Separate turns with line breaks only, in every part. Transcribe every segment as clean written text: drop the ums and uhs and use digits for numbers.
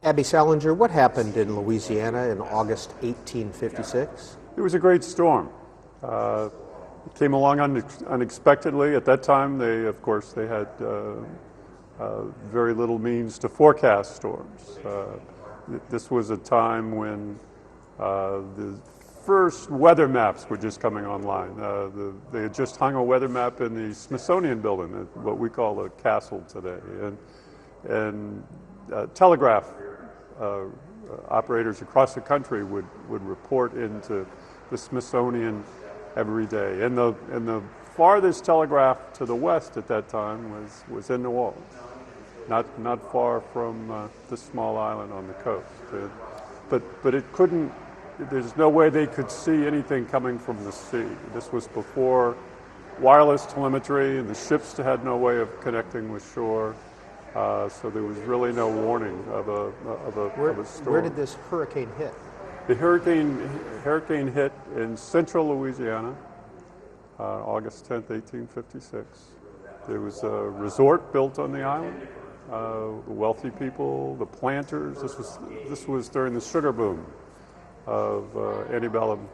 Abby Sallenger, what happened in Louisiana in August 1856?
It was a great storm. It came along unexpectedly. At that time, of course, they had very little means to forecast storms. This was a time when the first weather maps were just coming online. They had just hung a weather map in the Smithsonian building, what we call a castle today, and telegraph operators across the country would report into the Smithsonian every day. And the farthest telegraph to the west at that time was in New Orleans, not far from this small island on the coast. But it couldn't. There's no way they could see anything coming from the sea. This was before wireless telemetry, and the ships had no way of connecting with shore. So there was really no warning of a storm.
Where did this hurricane hit?
The hurricane hit in central Louisiana, August 10th, 1856. There was a resort built on the island. The wealthy people, the planters. This was during the sugar boom of antebellum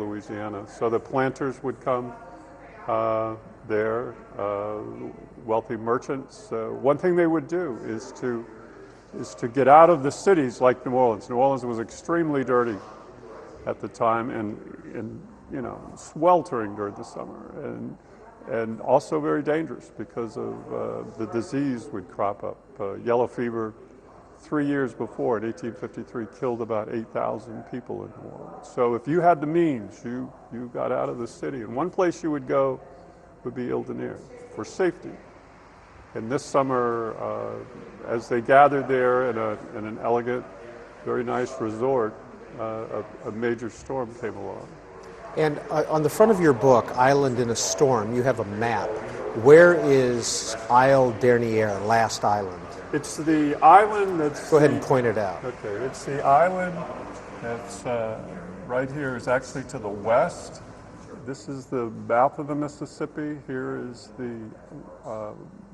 Louisiana. So the planters would come there, wealthy merchants. One thing they would do is to get out of the cities like New Orleans. New Orleans was extremely dirty at the time and sweltering during the summer and also very dangerous because of the disease would crop up. Yellow fever 3 years before, in 1853, killed about 8,000 people in New Orleans. So if you had the means, you got out of the city. And one place you would go would be Ile-de-Nere for safety. And this summer, as they gathered there in an elegant, very nice resort, a major storm came along.
And on the front of your book, Island in a Storm, you have a map. Where is Ile-de-Nere, last island?
It's the island that's...
Go ahead and point it out.
Okay, it's the island that's right here is actually to the west. This is the mouth of the Mississippi. Here is the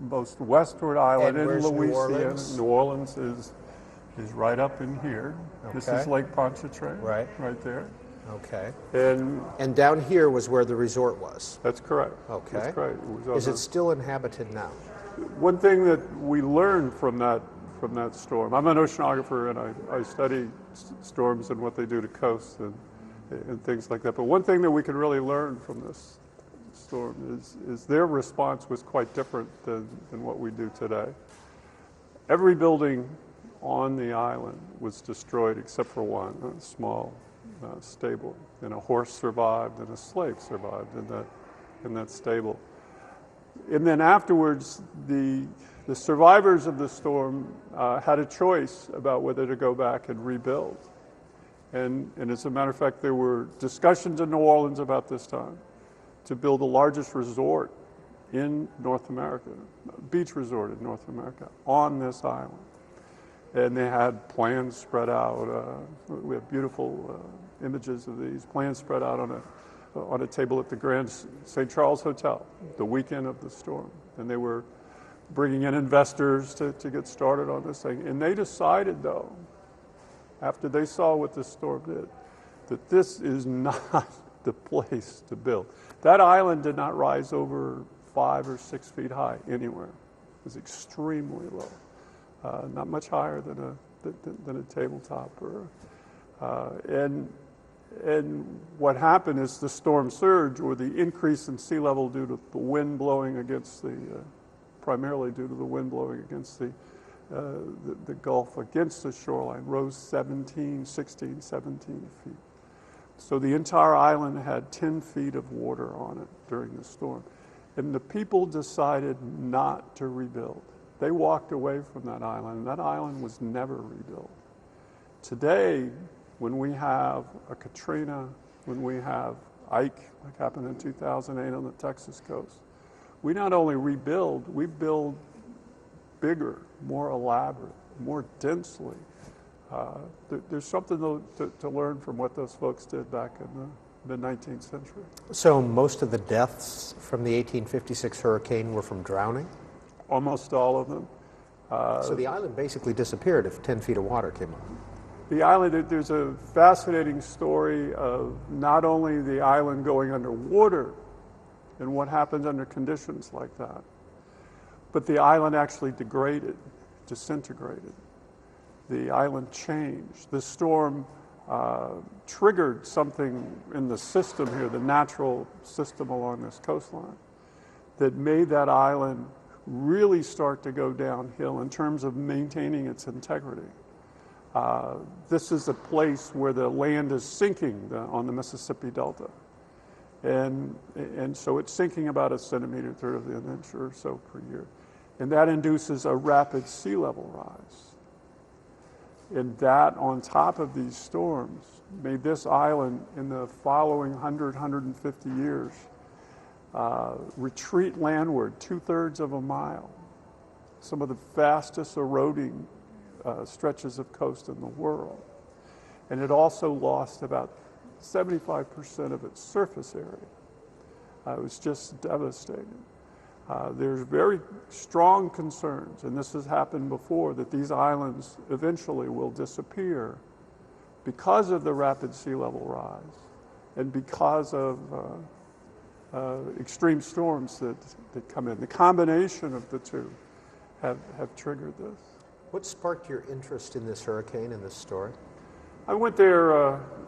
most westward island in Louisiana. New Orleans is right up in here. Okay. This is Lake Pontchartrain, right there.
Okay.
And
down here was where the resort was.
That's correct.
Okay.
That's correct.
Is it still inhabited now?
One thing that we learned from that storm. I'm an oceanographer and I study storms and what they do to coasts and things like that. But one thing that we could really learn from this storm is their response was quite different than what we do today. Every building on the island was destroyed except for one, a small stable. And a horse survived and a slave survived in that stable. And then afterwards, the survivors of the storm had a choice about whether to go back and rebuild. And as a matter of fact, there were discussions in New Orleans about this time to build the largest resort in North America, a beach resort in North America, on this island. And they had plans spread out. We have beautiful images of these plans spread out on a table at the Grand St. Charles Hotel the weekend of the storm. And they were bringing in investors to get started on this thing. And they decided, though, after they saw what this storm did, that this is not the place to build. That island did not rise over 5 or 6 feet high anywhere. It was extremely low, not much higher than a tabletop. And what happened is the storm surge, or the increase in sea level due to the wind blowing against primarily due to the wind blowing against the Gulf against the shoreline, rose 16, 17 feet. So the entire island had 10 feet of water on it during the storm. And the people decided not to rebuild. They walked away from that island, and that island was never rebuilt. Today, when we have a Katrina, when we have Ike, like happened in 2008 on the Texas coast, we not only rebuild, we build bigger, more elaborate, more densely. There's something to learn from what those folks did back in the mid-19th century.
So most of the deaths from the 1856 hurricane were from drowning?
Almost all of them.
So the island basically disappeared if 10 feet of water came up.
The island, there's a fascinating story of not only the island going underwater and what happens under conditions like that, but the island actually degraded, disintegrated. The island changed. The storm triggered something in the system here, the natural system along this coastline, that made that island really start to go downhill in terms of maintaining its integrity. This is a place where the land is sinking on the Mississippi Delta. And so it's sinking about 1 centimeter, third of an inch or so per year. And that induces a rapid sea level rise. And that, on top of these storms, made this island in the following 100, 150 years retreat landward 2/3 of a mile. Some of the fastest eroding stretches of coast in the world. And it also lost about 75% of its surface area. It was just devastating. There's very strong concerns, and this has happened before, that these islands eventually will disappear because of the rapid sea level rise and because of extreme storms that come in. The combination of the two have triggered this.
What sparked your interest in this hurricane and this story?
I went there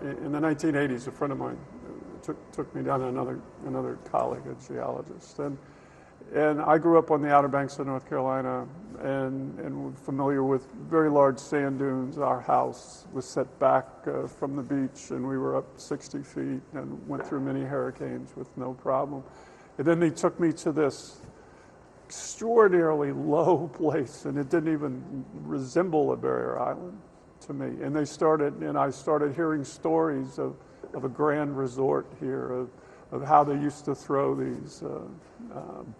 in the 1980s. A friend of mine took me down to another colleague, a geologist. And I grew up on the Outer Banks of North Carolina and was familiar with very large sand dunes. Our house was set back from the beach, and we were up 60 feet and went through many hurricanes with no problem. And then they took me to this extraordinarily low place, and it didn't even resemble a barrier island to me. And I started hearing stories of a grand resort here, of how they used to throw these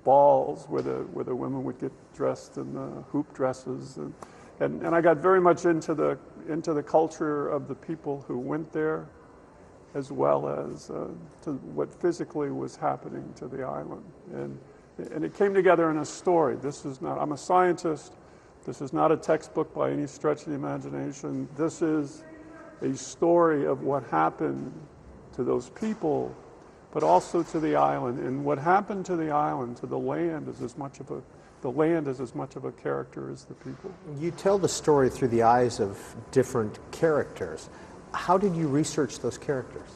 balls where the women would get dressed in hoop dresses, and I got very much into the culture of the people who went there, as well as to what physically was happening to the island, and it came together in a story. I'm a scientist. This is not a textbook by any stretch of the imagination. This is a story of what happened to those people, but also to the island. And what happened to the island, to the land, is as much of a character as the people.
You tell the story through the eyes of different characters. How did you research those characters?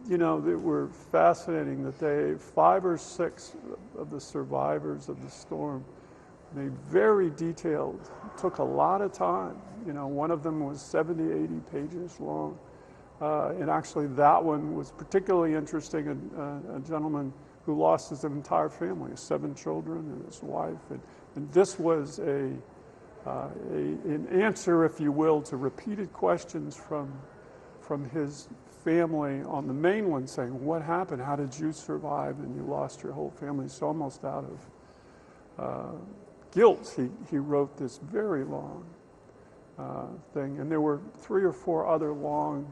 You know, they were fascinating that 5 or 6 of the survivors of the storm, they very detailed, took a lot of time. You know, one of them was 70, 80 pages long. And actually that one was particularly interesting, a gentleman who lost his entire family, 7 children and his wife. And this was an answer, if you will, to repeated questions from his family on the mainland saying, what happened? How did you survive? And you lost your whole family. So almost out of guilt, he wrote this very long thing. And there were 3 or 4 other long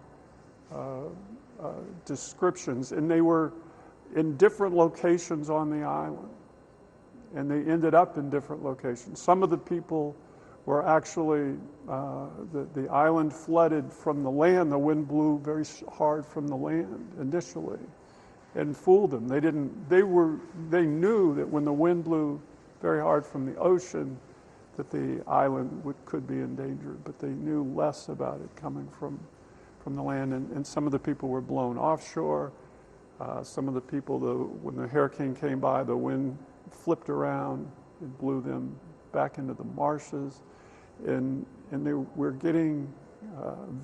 descriptions, and they were in different locations on the island, and they ended up in different locations. Some of the people were actually, the island flooded from the land. The wind blew very hard from the land initially and fooled them. They knew that when the wind blew very hard from the ocean that the island could be endangered, but they knew less about it coming from the land, and some of the people were blown offshore. Some of the people, when the hurricane came by, the wind flipped around and blew them back into the marshes, and we're getting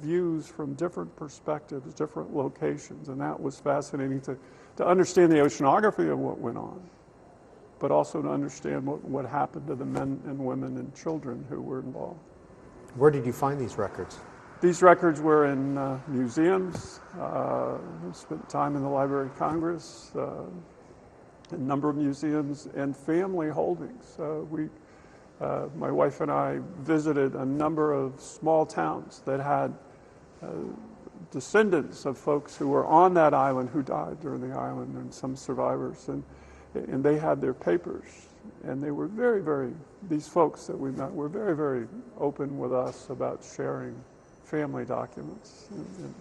views from different perspectives, different locations, and that was fascinating to understand the oceanography of what went on, but also to understand what happened to the men and women and children who were involved.
Where did you find these records?
These records were in museums. Spent time in the Library of Congress, a number of museums, and family holdings. My wife and I visited a number of small towns that had descendants of folks who were on that island who died during the island, and some survivors, and they had their papers and they were very, very, these folks that we met were very, very open with us about sharing family documents. And